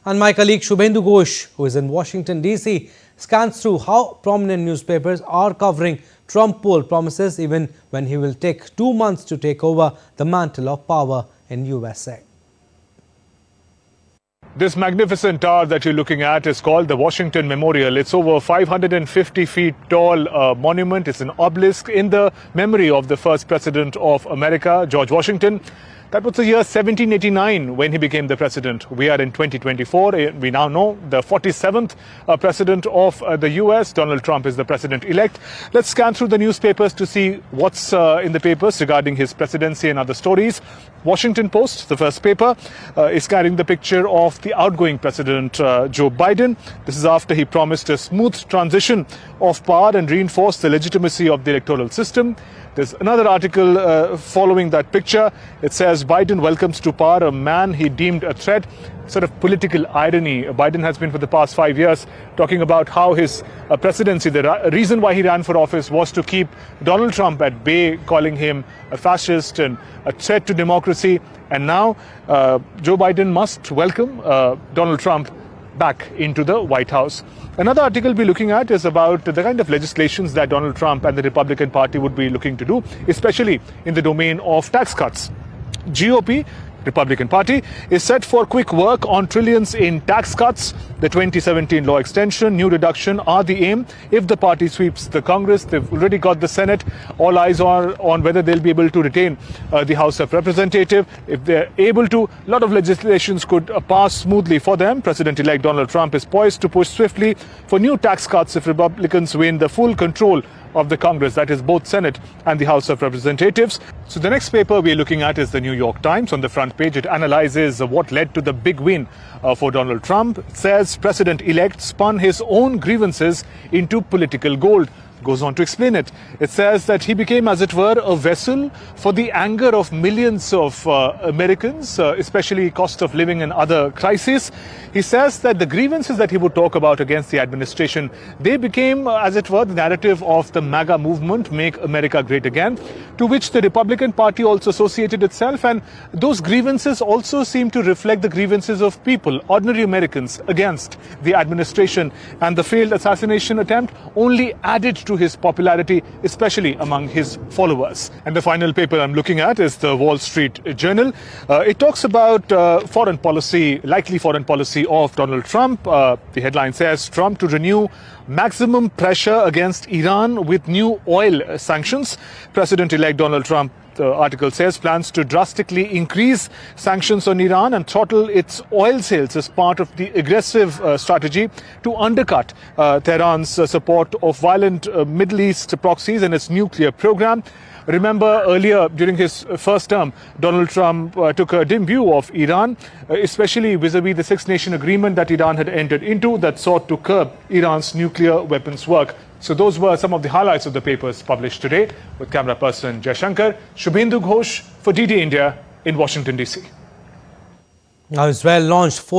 And my colleague Shubhendu Ghosh, who is in Washington DC, scans through how prominent newspapers are covering Trump poll promises even when he will take 2 months to take over the mantle of power in USA. This magnificent tower that you're looking at is called the Washington Memorial. It's over 550 feet tall monument. It's an obelisk in the memory of the first president of America, George Washington. That was the year 1789 when he became the president. We are in 2024. We now know the 47th president of the US. Donald Trump is the president-elect. Let's scan through the newspapers to see what's in the papers regarding his presidency and other stories. Washington Post, the first paper, is carrying the picture of the outgoing president, Joe Biden. This is after he promised a smooth transition of power and reinforced the legitimacy of the electoral system. There's another article following that picture. It says Biden welcomes to power a man he deemed a threat. Sort of political irony. Biden has been for the past 5 years talking about how his presidency, the reason why he ran for office was to keep Donald Trump at bay, calling him a fascist and a threat to democracy. And now Joe Biden must welcome Donald Trump back into the White House. Another article we're looking at is about the kind of legislations that Donald Trump and the Republican Party would be looking to do, especially in the domain of tax cuts. GOP, Republican Party, is set for quick work on trillions in tax cuts. The 2017 law extension, new reduction are the aim. If the party sweeps the Congress, they've already got the Senate. All eyes are on whether they'll be able to retain the House of Representatives. If they're able to, a lot of legislations could pass smoothly for them. President-elect Donald Trump is poised to push swiftly for new tax cuts if Republicans win the full control of the Congress, that is both Senate and the House of Representatives. So the next paper we're looking at is the New York Times. On the front page, it analyzes what led to the big win for Donald Trump. It says President-elect spun his own grievances into political gold. Goes on to explain it. It says that he became, as it were, a vessel for the anger of millions of Americans, especially cost of living and other crises. He says that the grievances that he would talk about against the administration, they became, as it were, the narrative of the MAGA movement, Make America Great Again, to which the Republican Party also associated itself. And those grievances also seem to reflect the grievances of people, ordinary Americans, against the administration. And the failed assassination attempt only added to his popularity, especially among his followers. And the final paper I'm looking at is the Wall Street Journal. It talks about foreign policy, likely foreign policy of Donald Trump. The headline says Trump to renew maximum pressure against Iran with new oil sanctions. President-elect Donald Trump, the article says, plans to drastically increase sanctions on Iran and throttle its oil sales as part of the aggressive strategy to undercut Tehran's support of violent Middle East proxies and its nuclear program. Remember, earlier during his first term, Donald Trump took a dim view of Iran, especially vis-a-vis the Six-Nation Agreement that Iran had entered into that sought to curb Iran's nuclear weapons work. So those were some of the highlights of the papers published today. With camera person Jay Shankar, Shubhendu Ghosh for DD India in Washington, DC. Now Israel launched 14